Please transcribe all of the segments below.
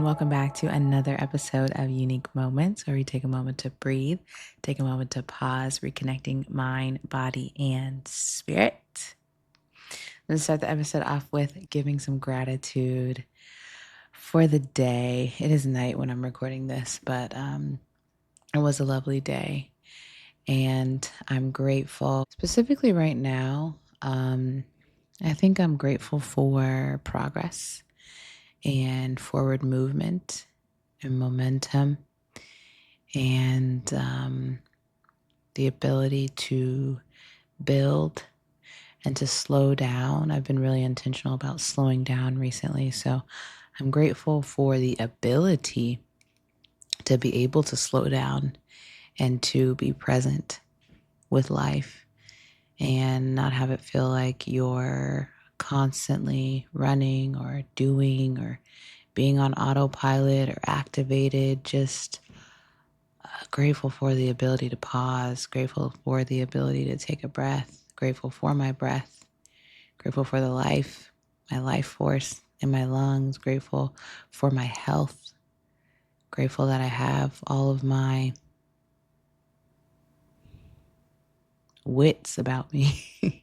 welcome back to another episode of Unique Moments, where we take a moment to breathe, take a moment to pause, reconnecting mind, body, and spirit. Let's start the episode off with giving some gratitude for the day. It is night when I'm recording this, but it was a lovely day, and I'm grateful. Specifically right now, I think I'm grateful for progress and forward movement and momentum and the ability to build and to slow down. I've been really intentional about slowing down recently. So I'm grateful for the ability to be able to slow down and to be present with life and not have it feel like you're constantly running or doing or being on autopilot or activated. Just grateful for the ability to pause, grateful for the ability to take a breath, grateful for my breath, grateful for the life, my life force in my lungs, grateful for my health, grateful that I have all of my wits about me.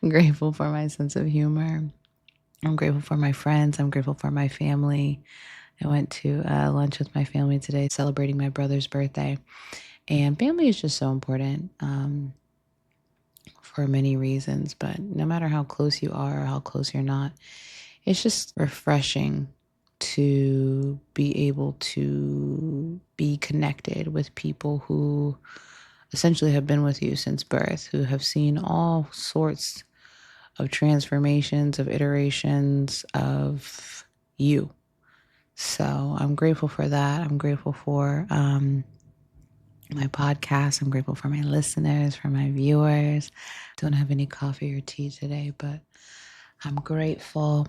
I'm grateful for my sense of humor. I'm grateful for my friends. I'm grateful for my family. I went to lunch with my family today, celebrating my brother's birthday. And family is just so important for many reasons. But no matter how close you are or how close you're not, it's just refreshing to be able to be connected with people who essentially have been with you since birth, who have seen all sorts of transformations, of iterations of you. So I'm grateful for that. I'm grateful for my podcast. I'm grateful for my listeners, for my viewers. Don't have any coffee or tea today, but I'm grateful.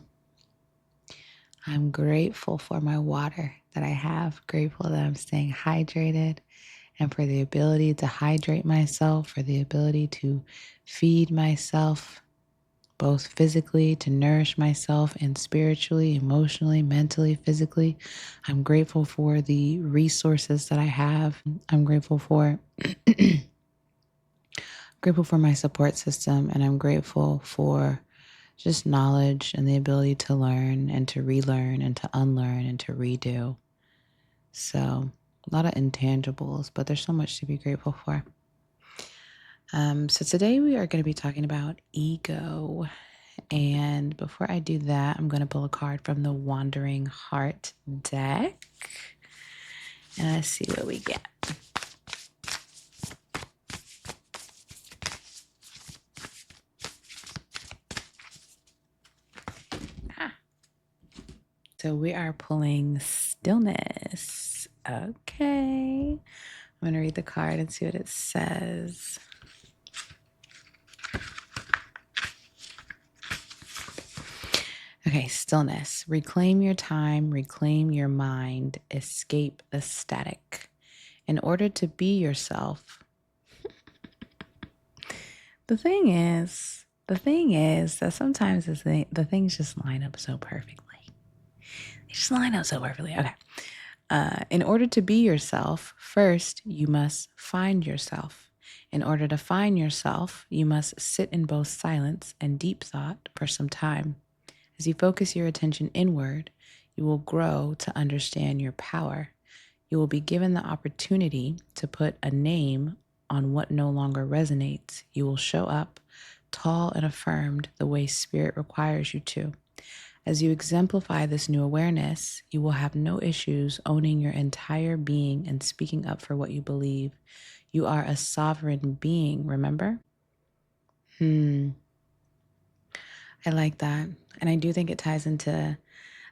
I'm grateful for my water that I have. Grateful that I'm staying hydrated and for the ability to hydrate myself, for the ability to feed myself, both physically, to nourish myself, and spiritually, emotionally, mentally, physically. I'm grateful for the resources that I have. I'm grateful for my support system, and I'm grateful for just knowledge and the ability to learn and to relearn and to unlearn and to redo. So a lot of intangibles, but there's so much to be grateful for. So today we are going to be talking about ego. And before I do that, I'm going to pull a card from the Wandering Heart deck. And let's see what we get. So we are pulling Stillness. Okay. I'm going to read the card and see what it says. Okay, stillness. Reclaim your time, reclaim your mind, escape the static. In order to be yourself. The thing is that sometimes the things just line up so perfectly. They just line up so perfectly. Okay. In order to be yourself, first you must find yourself. In order to find yourself, you must sit in both silence and deep thought for some time. As you focus your attention inward, you will grow to understand your power. You will be given the opportunity to put a name on what no longer resonates. You will show up tall and affirmed the way spirit requires you to. As you exemplify this new awareness, you will have no issues owning your entire being and speaking up for what you believe. You are a sovereign being, remember? I like that. And I do think it ties into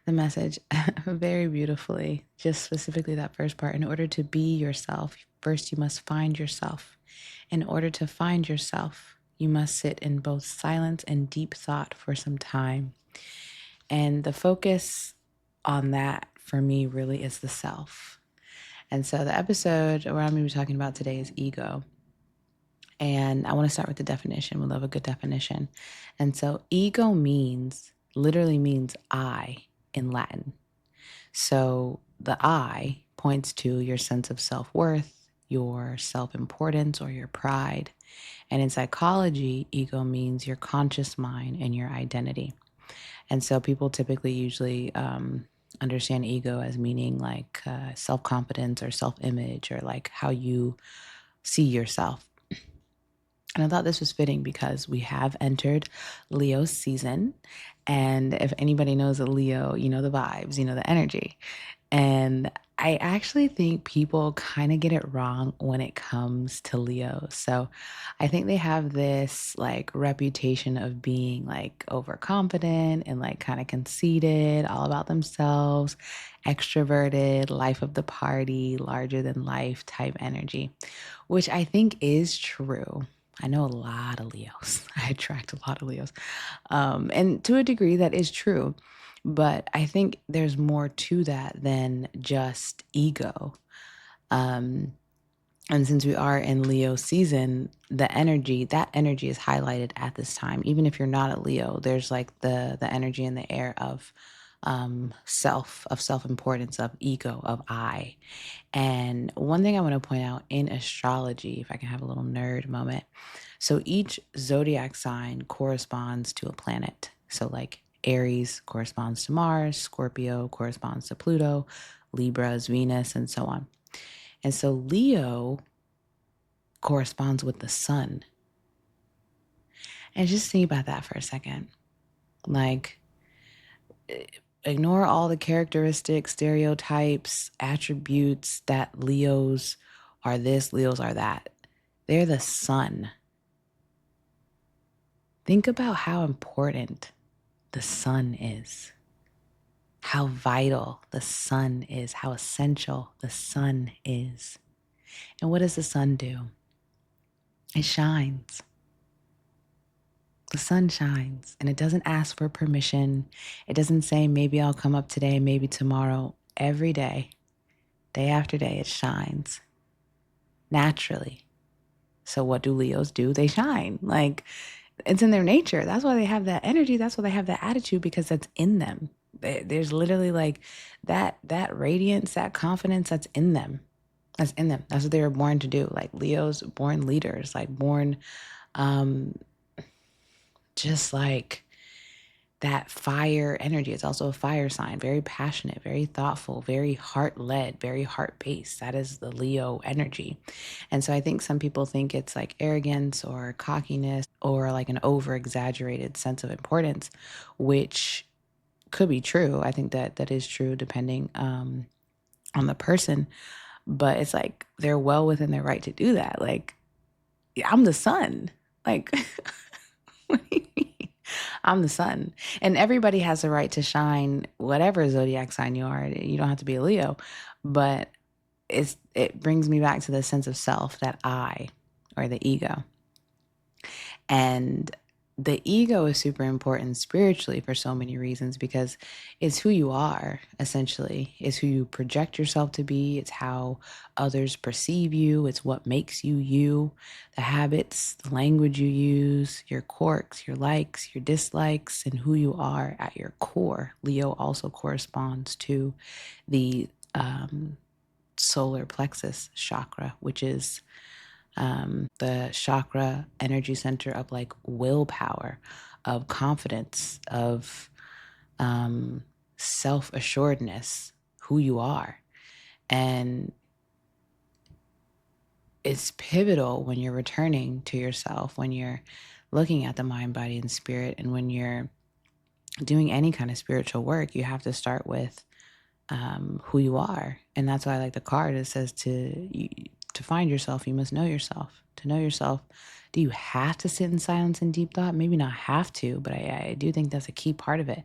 the message very beautifully, just specifically that first part. In order to be yourself, first you must find yourself. In order to find yourself, you must sit in both silence and deep thought for some time. And the focus on that for me really is the self. And so the episode where I'm going to be talking about today is ego. And I want to start with the definition. We love a good definition. And so ego literally means I. in Latin. So the I points to your sense of self-worth, your self-importance, or your pride. And in psychology, ego means your conscious mind and your identity. And so people typically usually understand ego as meaning like self confidence or self image or like how you see yourself. And I thought this was fitting because we have entered Leo season. And if anybody knows a Leo, you know the vibes, you know the energy. And I actually think people kind of get it wrong when it comes to Leo. So I think they have this like reputation of being like overconfident and like kind of conceited, all about themselves, extroverted, life of the party, larger than life type energy, which I think is true. I know a lot of Leos. I attract a lot of Leos. And to a degree, that is true. But I think there's more to that than just ego. Um, and since we are in Leo season, that energy is highlighted at this time. Even if you're not a Leo, there's like the energy in the air of self-importance, of ego, of I. And one thing I want to point out in astrology, if I can have a little nerd moment. So each zodiac sign corresponds to a planet. So like Aries corresponds to Mars, Scorpio corresponds to Pluto, Libra is Venus, and so on. And so Leo corresponds with the sun. And just think about that for a second. Like, ignore all the characteristics, stereotypes, attributes that Leos are this, Leos are that. They're the sun. Think about how important the sun is, how vital the sun is, how essential the sun is. And what does the sun do? It shines. The sun shines and it doesn't ask for permission. It doesn't say, maybe I'll come up today, maybe tomorrow. Every day, day after day, it shines naturally. So what do Leos do? They shine. Like, it's in their nature. That's why they have that energy. That's why they have that attitude, because that's in them. There's literally like that radiance, that confidence that's in them. That's in them. That's what they were born to do. Like Leos, born leaders, like born um just like that fire energy. It's also a fire sign, very passionate, very thoughtful, very heart led, very heart based. That is the Leo energy. And so I think some people think it's like arrogance or cockiness or like an over exaggerated sense of importance, which could be true. I think that is true depending on the person. But it's like they're well within their right to do that. Like, I'm the sun. Like, what do you mean? I'm the sun. And everybody has the right to shine, whatever zodiac sign you are. You don't have to be a Leo. But it brings me back to the sense of self, that I, or the ego. And the ego is super important spiritually for so many reasons, because it's who you are, essentially. It's who you project yourself to be. It's how others perceive you. It's what makes you you, the habits, the language you use, your quirks, your likes, your dislikes, and who you are at your core. Leo also corresponds to the solar plexus chakra, which is the chakra energy center of like willpower, of confidence, of self assuredness, who you are. And it's pivotal when you're returning to yourself, when you're looking at the mind, body, and spirit, and when you're doing any kind of spiritual work, you have to start with who you are. And that's why I like the card. It says to find yourself, you must know yourself. To know yourself, do you have to sit in silence and deep thought? Maybe not have to, but I do think that's a key part of it.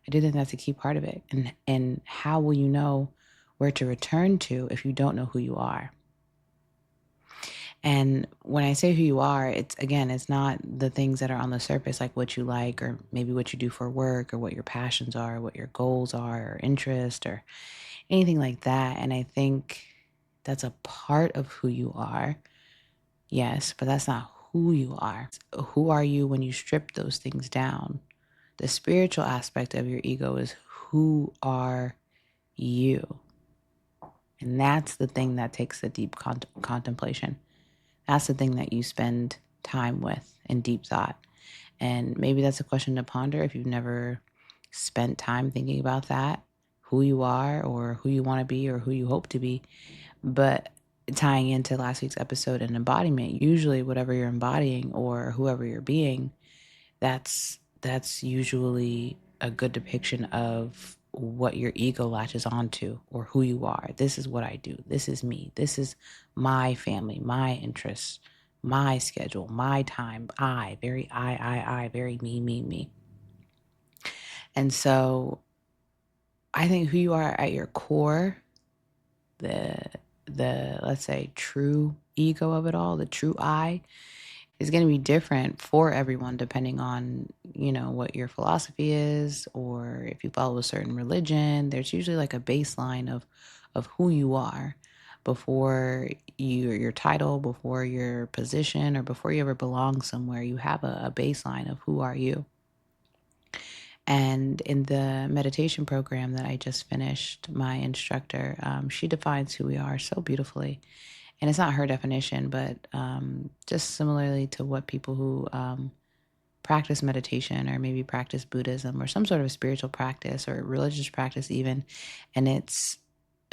I do think that's a key part of it. And how will you know where to return to if you don't know who you are? And when I say who you are, it's not the things that are on the surface, like what you like, or maybe what you do for work, or what your passions are, what your goals are, or interest, or anything like that. And I think that's a part of who you are. Yes, but that's not who you are. Who are you when you strip those things down? The spiritual aspect of your ego is who are you? And that's the thing that takes the deep contemplation. That's the thing that you spend time with in deep thought. And maybe that's a question to ponder if you've never spent time thinking about that, who you are or who you want to be or who you hope to be. But tying into last week's episode and embodiment, usually whatever you're embodying or whoever you're being, that's usually a good depiction of what your ego latches onto or who you are. This is what I do. This is me. This is my family, my interests, my schedule, my time. I, very me. And so I think who you are at your core, the let's say true ego of it all, the true I, is going to be different for everyone depending on, what your philosophy is, or if you follow a certain religion. There's usually like a baseline of who you are before your title, before your position, or before you ever belong somewhere. You have a baseline of who are you. And in the meditation program that I just finished, my instructor, she defines who we are so beautifully. And it's not her definition, but just similarly to what people who practice meditation or maybe practice Buddhism or some sort of spiritual practice or religious practice even. And it's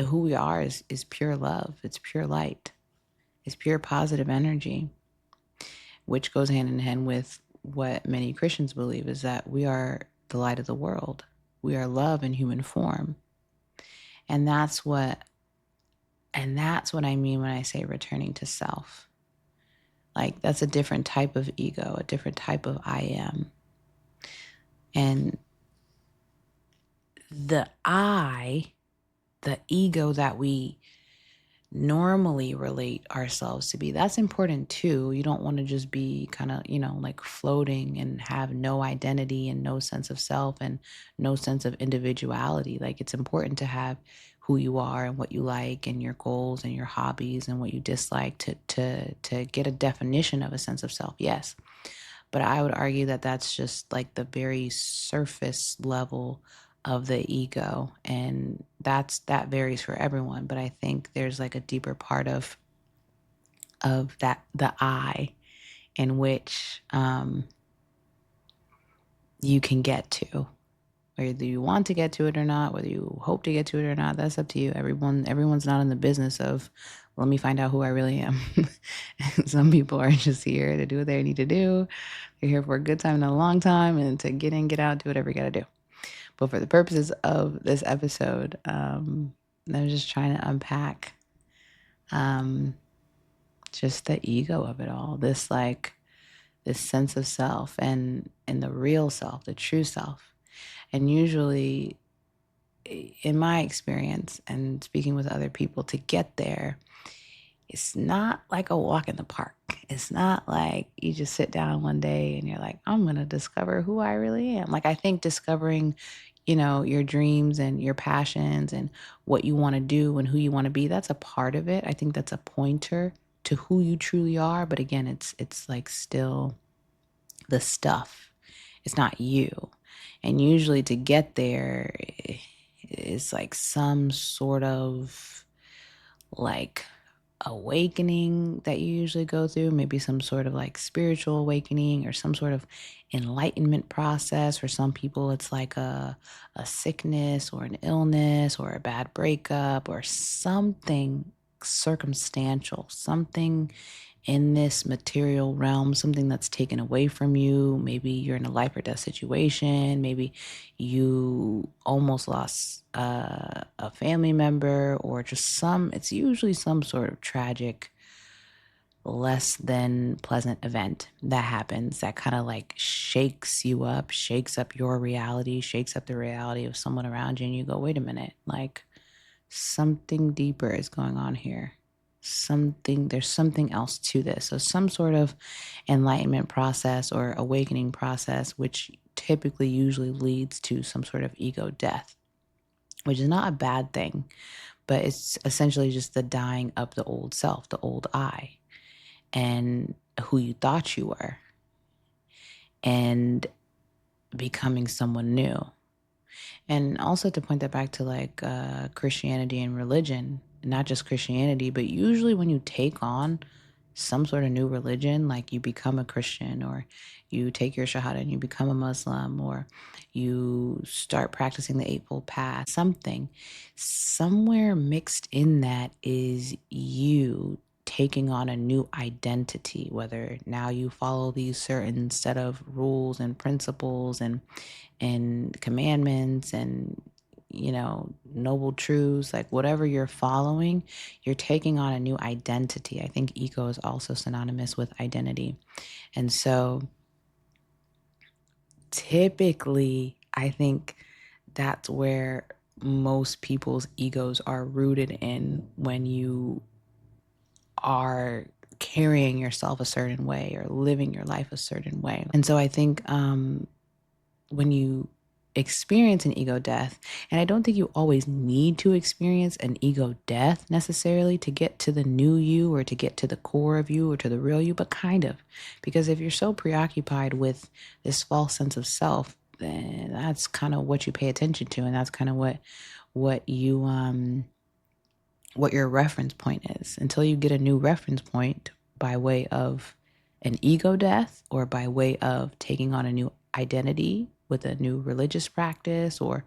who we are is pure love. It's pure light. It's pure positive energy, which goes hand in hand with what many Christians believe is that we are the light of the world. We are love in human form. And that's what I mean when I say returning to self. Like that's a different type of ego, a different type of I am. And the ego that we normally relate ourselves to be, that's important too. You don't want to just be kind of, like floating and have no identity and no sense of self and no sense of individuality. Like it's important to have who you are and what you like and your goals and your hobbies and what you dislike to get a definition of a sense of self. Yes. But I would argue that that's just like the very surface level of the ego. And that varies for everyone. But I think there's like a deeper part of that, the I, in which you can get to. Whether you want to get to it or not, whether you hope to get to it or not, that's up to you. Everyone's not in the business of, let me find out who I really am. Some people are just here to do what they need to do. They're here for a good time and a long time, and to get in, get out, do whatever you got to do. But for the purposes of this episode, I'm just trying to unpack just the ego of it all. This sense of self and the real self, the true self. And usually, in my experience and speaking with other people, to get there, it's not like a walk in the park. It's not like you just sit down one day and you're like, I'm going to discover who I really am. Like, I think discovering, your dreams and your passions and what you want to do and who you want to be, that's a part of it. I think that's a pointer to who you truly are. But again, it's like still the stuff. It's not you. And usually to get there is like some sort of like awakening that you usually go through, maybe some sort of like spiritual awakening or some sort of enlightenment process. For some people, it's like a sickness or an illness or a bad breakup or something circumstantial, something in this material realm, something that's taken away from you. Maybe you're in a life or death situation. Maybe you almost lost a family member, or just it's usually some sort of tragic, less than pleasant event that happens that kind of like shakes you up, shakes up your reality, shakes up the reality of someone around you. And you go, wait a minute, like something deeper is going on here. There's something else to this. So some sort of enlightenment process or awakening process, which typically usually leads to some sort of ego death, which is not a bad thing, but it's essentially just the dying of the old self, the old I, and who you thought you were, and becoming someone new. And also to point that back to like Christianity and religion, not just Christianity, but usually when you take on some sort of new religion, like you become a Christian or you take your Shahada and you become a Muslim or you start practicing the Eightfold Path, something, somewhere mixed in that is you taking on a new identity, whether now you follow these certain set of rules and principles and commandments and noble truths, like whatever you're following, you're taking on a new identity. I think ego is also synonymous with identity. And so typically I think that's where most people's egos are rooted in, when you are carrying yourself a certain way or living your life a certain way. And so I think when you experience an ego death, and I don't think you always need to experience an ego death necessarily to get to the new you or to get to the core of you or to the real you, but kind of. Because if you're so preoccupied with this false sense of self, then that's kind of what you pay attention to, and that's kind of what you what your reference point is, until you get a new reference point by way of an ego death or by way of taking on a new identity with a new religious practice or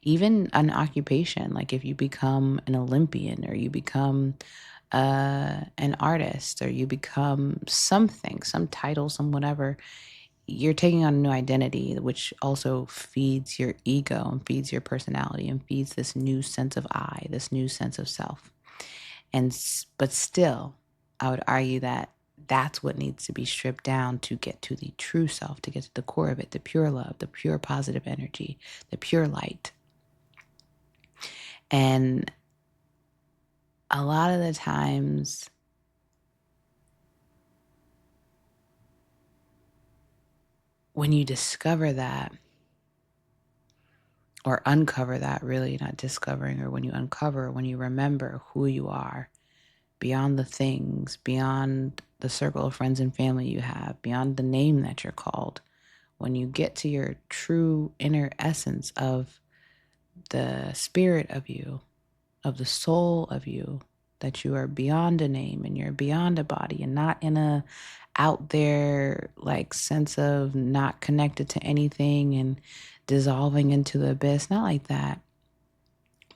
even an occupation. Like if you become an Olympian or you become an artist or you become something, some title, some whatever, you're taking on a new identity, which also feeds your ego and feeds your personality and feeds this new sense of I, this new sense of self. But still, I would argue that that's what needs to be stripped down to get to the true self, to get to the core of it, the pure love, the pure positive energy, the pure light. And a lot of the times, when you discover that, or uncover that, really, not discovering, or when you uncover, when you remember who you are, beyond the things, beyond the circle of friends and family you have, beyond the name that you're called, when you get to your true inner essence of the spirit of you, of the soul of you, that you are beyond a name and you're beyond a body and not in a out there like sense of not connected to anything and dissolving into the abyss, not like that,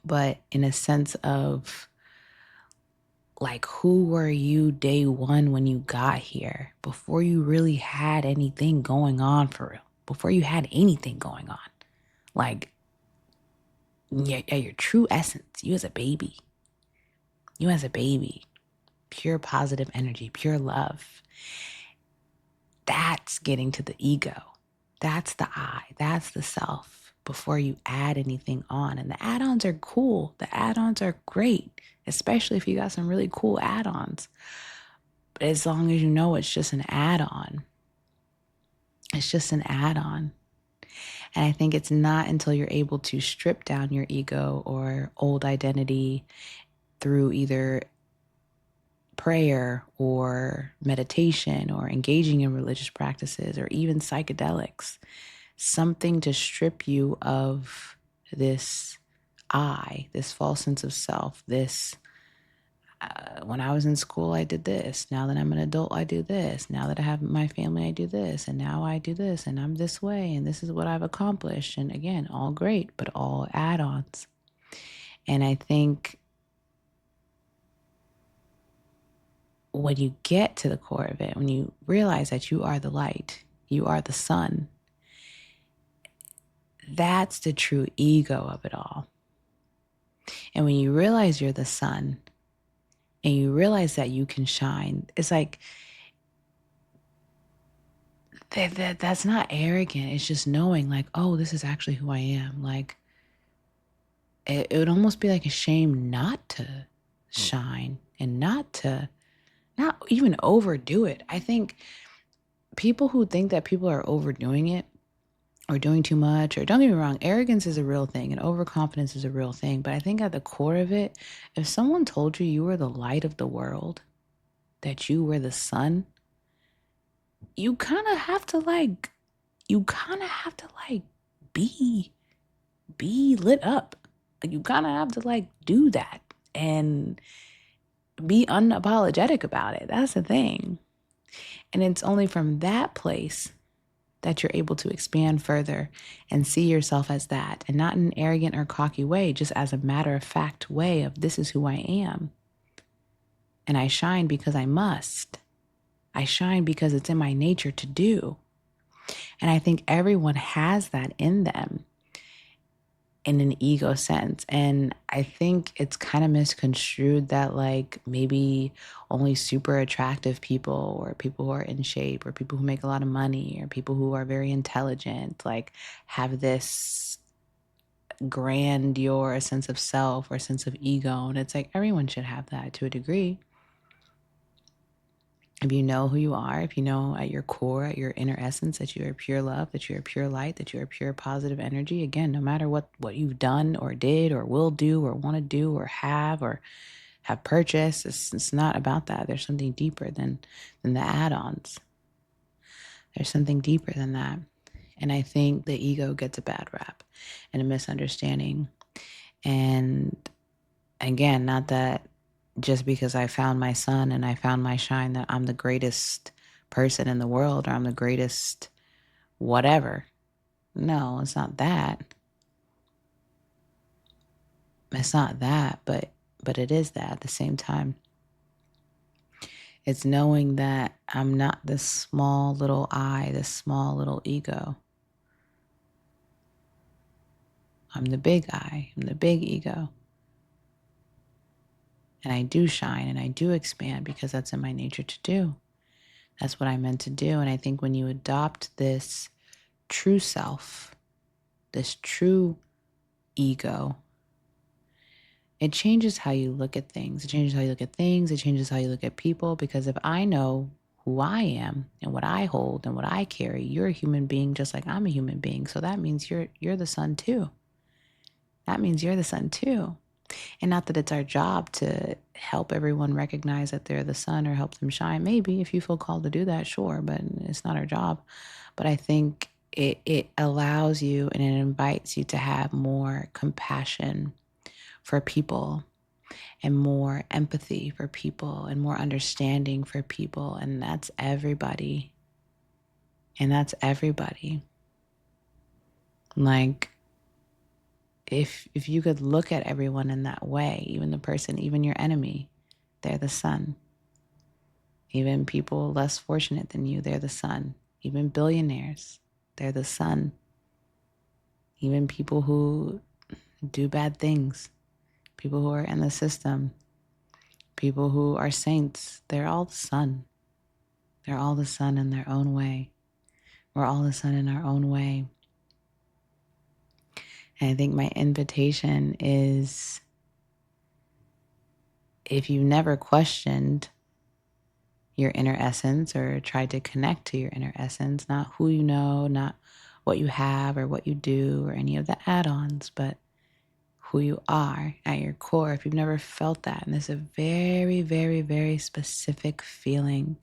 but in a sense of like, who were you day one when you got here, before you really had anything going on for real, before you had anything going on, like your true essence, you as a baby, pure positive energy, pure love. That's getting to the ego. That's the I, that's the self, before you add anything on. And the add-ons are cool. The add-ons are great, especially if you got some really cool add-ons. But as long as you know it's just an add-on, it's just an add-on. And I think it's not until you're able to strip down your ego or old identity through either prayer or meditation or engaging in religious practices or even psychedelics, something to strip you of this I, this false sense of self, this when I was in school, I did this. Now that I'm an adult, I do this. Now that I have my family, I do this. And now I do this. And I'm this way. And this is what I've accomplished. And again, all great, but all add-ons. And I think when you get to the core of it, when you realize that you are the light, you are the sun, that's the true ego of it all. And when you realize you're the sun and you realize that you can shine, it's like that's not arrogant. It's just knowing like, oh, this is actually who I am. Like it would almost be like a shame not to shine and not even overdo it. I think people who think that people are overdoing it or doing too much, or don't get me wrong, arrogance is a real thing and overconfidence is a real thing. But I think at the core of it, if someone told you you were the light of the world, that you were the sun, you kind of have to like be be lit up. Like, you kind of have to like do that and be unapologetic about it. That's the thing. And it's only from that place that you're able to expand further and see yourself as that, and not in an arrogant or cocky way, just as a matter of fact way of, this is who I am. And I shine because I must. I shine because it's in my nature to do. And I think everyone has that in them in an ego sense. And I think it's kind of misconstrued that like maybe only super attractive people, or people who are in shape, or people who make a lot of money, or people who are very intelligent, like have this grandeur, a sense of self or sense of ego. And it's like everyone should have that to a degree. If you know who you are, if you know at your core, at your inner essence, that you are pure love, that you are pure light, that you are pure positive energy, again, no matter what you've done or did or will do or want to do or have purchased, it's not about that. There's something deeper than the add-ons. There's something deeper than that. And I think the ego gets a bad rap and a misunderstanding. And again, not that just because I found my sun and I found my shine that I'm the greatest person in the world, or I'm the greatest whatever. No, it's not that. It's not that, but it is that at the same time. It's knowing that I'm not this small little I, this small little ego. I'm the big I, I'm the big ego. And I do shine and I do expand because that's in my nature to do. That's what I'm meant to do. And I think when you adopt this true self, this true ego, it changes how you look at things. It changes how you look at things. It changes how you look at people. Because if I know who I am and what I hold and what I carry, you're a human being just like I'm a human being. So that means you're the sun too. That means you're the sun too. And not that it's our job to help everyone recognize that they're the sun or help them shine. Maybe if you feel called to do that, sure, but it's not our job. But I think it allows you and it invites you to have more compassion for people, and more empathy for people, and more understanding for people. And that's everybody. And that's everybody. Like, if you could look at everyone in that way, even the person, even your enemy, they're the sun. Even people less fortunate than you, they're the sun. Even billionaires, they're the sun. Even people who do bad things, people who are in the system, people who are saints, they're all the sun. They're all the sun in their own way. We're all the sun in our own way. And I think my invitation is, if you've never questioned your inner essence or tried to connect to your inner essence, not who you know, not what you have or what you do or any of the add-ons, but who you are at your core, if you've never felt that, and it's a very, very, very specific feeling,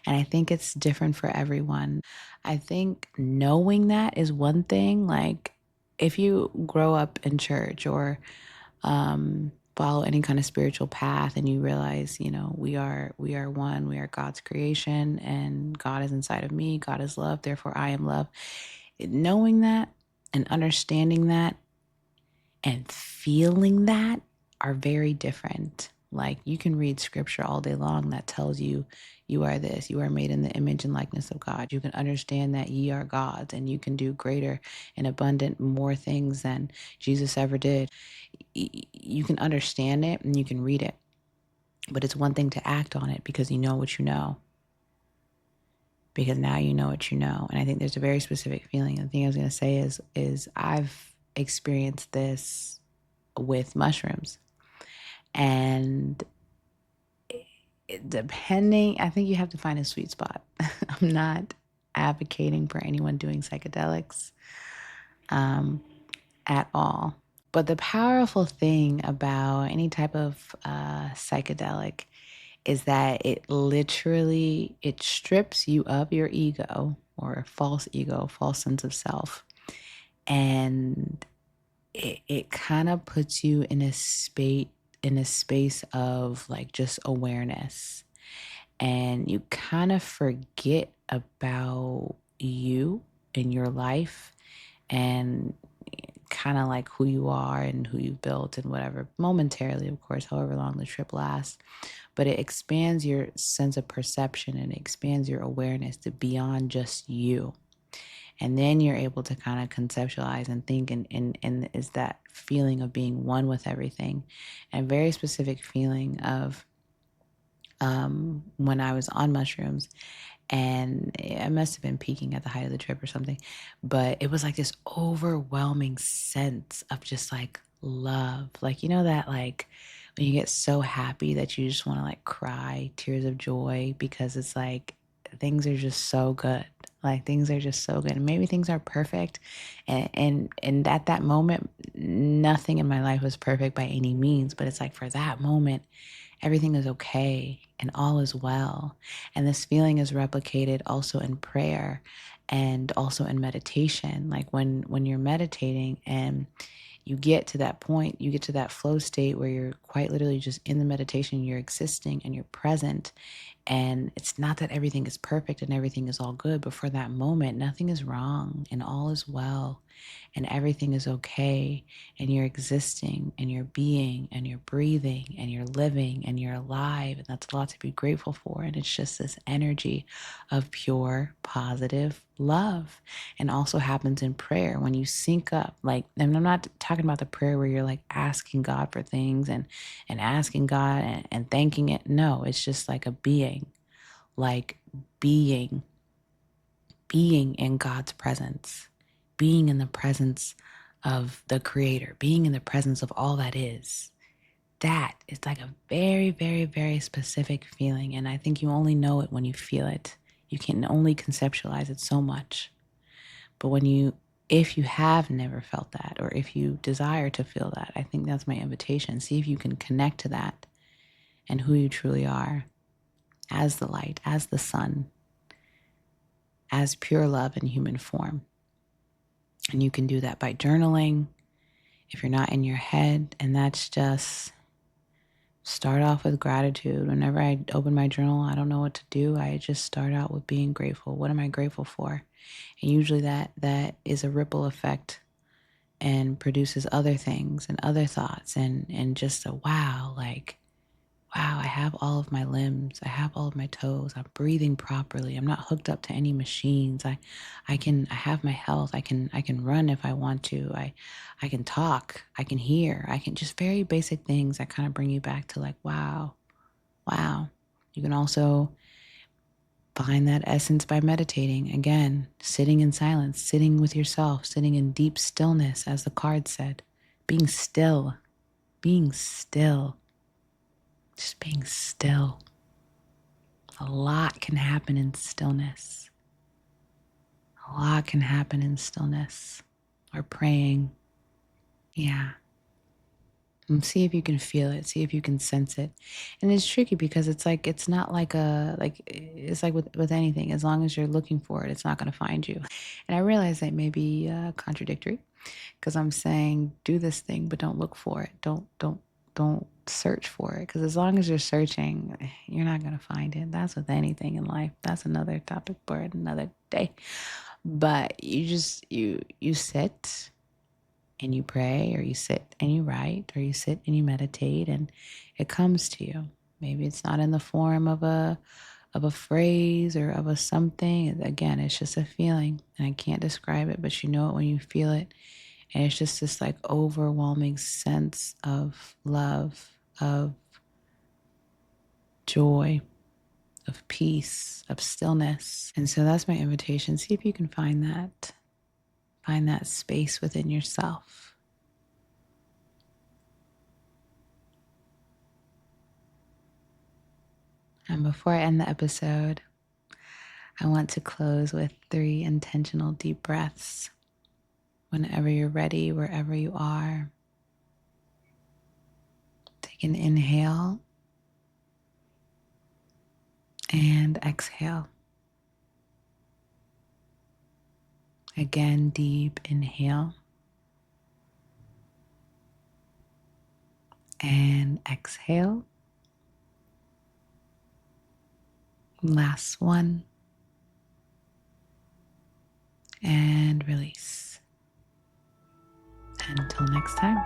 and I think it's different for everyone. I think knowing that is one thing. Like, if you grow up in church or follow any kind of spiritual path, and you realize, we are one, we are God's creation, and God is inside of me, God is love, therefore I am love. Knowing that and understanding that and feeling that are very different. Like, you can read scripture all day long that tells you you are this, you are made in the image and likeness of God. You can understand that ye are gods and you can do greater and abundant more things than Jesus ever did. You can understand it and you can read it, but it's one thing to act on it because you know what you know. Because now you know what you know. And I think there's a very specific feeling. The thing I was going to say is I've experienced this with mushrooms. And depending, I think you have to find a sweet spot. I'm not advocating for anyone doing psychedelics at all. But the powerful thing about any type of psychedelic is that it strips you of your ego or false ego, false sense of self, and it kind of puts you in a space of like just awareness, and you kind of forget about you in your life, and kind of like who you are and who you built and whatever, momentarily, of course, however long the trip lasts. But it expands your sense of perception and it expands your awareness to beyond just you. And then you're able to kind of conceptualize and think, and is that feeling of being one with everything, and a very specific feeling of when I was on mushrooms, and I must have been peaking at the height of the trip or something, but it was like this overwhelming sense of just like love. Like, you know, that like when you get so happy that you just want to like cry tears of joy because it's like things are just so good. Like things are just so good. And maybe things are perfect. And at that moment, nothing in my life was perfect by any means. But it's like for that moment, everything is okay and all is well. And this feeling is replicated also in prayer and also in meditation. Like when you're meditating and you get to that point, you get to that flow state where you're quite literally just in the meditation, you're existing and you're present. And it's not that everything is perfect and everything is all good, but for that moment, nothing is wrong and all is well and everything is okay. And you're existing and you're being and you're breathing and you're living and you're alive. And that's a lot to be grateful for. And it's just this energy of pure, positive love. And also happens in prayer when you sync up. Like, and I'm not talking about the prayer where you're like asking God for things and asking God and thanking it. No, it's just like a being, like being, being in God's presence, being in the presence of the Creator, being in the presence of all that is. That is like a very, very, very specific feeling. And I think you only know it when you feel it. You can only conceptualize it so much. But if you have never felt that, or if you desire to feel that, I think that's my invitation. See if you can connect to that and who you truly are as the light, as the sun, as pure love in human form. And you can do that by journaling if you're not in your head. And that's just start off with gratitude. Whenever I open my journal, I don't know what to do. I just start out with being grateful. What am I grateful for? And usually that is a ripple effect and produces other things and other thoughts and just a wow, like, wow, I have all of my limbs. I have all of my toes. I'm breathing properly. I'm not hooked up to any machines. I have my health. I can run if I want to. I can talk. I can hear. I can just very basic things that kind of bring you back to like, wow, wow. You can also find that essence by meditating. Again, sitting in silence, sitting with yourself, sitting in deep stillness, as the card said. Being still, being still, just being still. A lot can happen in stillness. A lot can happen in stillness. Or praying. Yeah. And see if you can feel it. See if you can sense it. And it's tricky because it's like, it's not like it's like with anything. As long as you're looking for it, it's not going to find you. And I realize that may be contradictory because I'm saying do this thing, but don't look for it. Don't search for it. Because as long as you're searching, you're not going to find it. That's with anything in life. That's another topic for another day. But you sit and you pray, or you sit and you write, or you sit and you meditate, and it comes to you. Maybe it's not in the form of a phrase or of a something. Again, it's just a feeling, and I can't describe it, but you know it when you feel it. And it's just this like overwhelming sense of love, of joy, of peace, of stillness. And so that's my invitation. See if you can find that. Find that space within yourself. And before I end the episode, I want to close with 3 intentional deep breaths. Whenever you're ready, wherever you are, take an inhale and exhale. Again, deep inhale and exhale. Last one. And release. Until next time.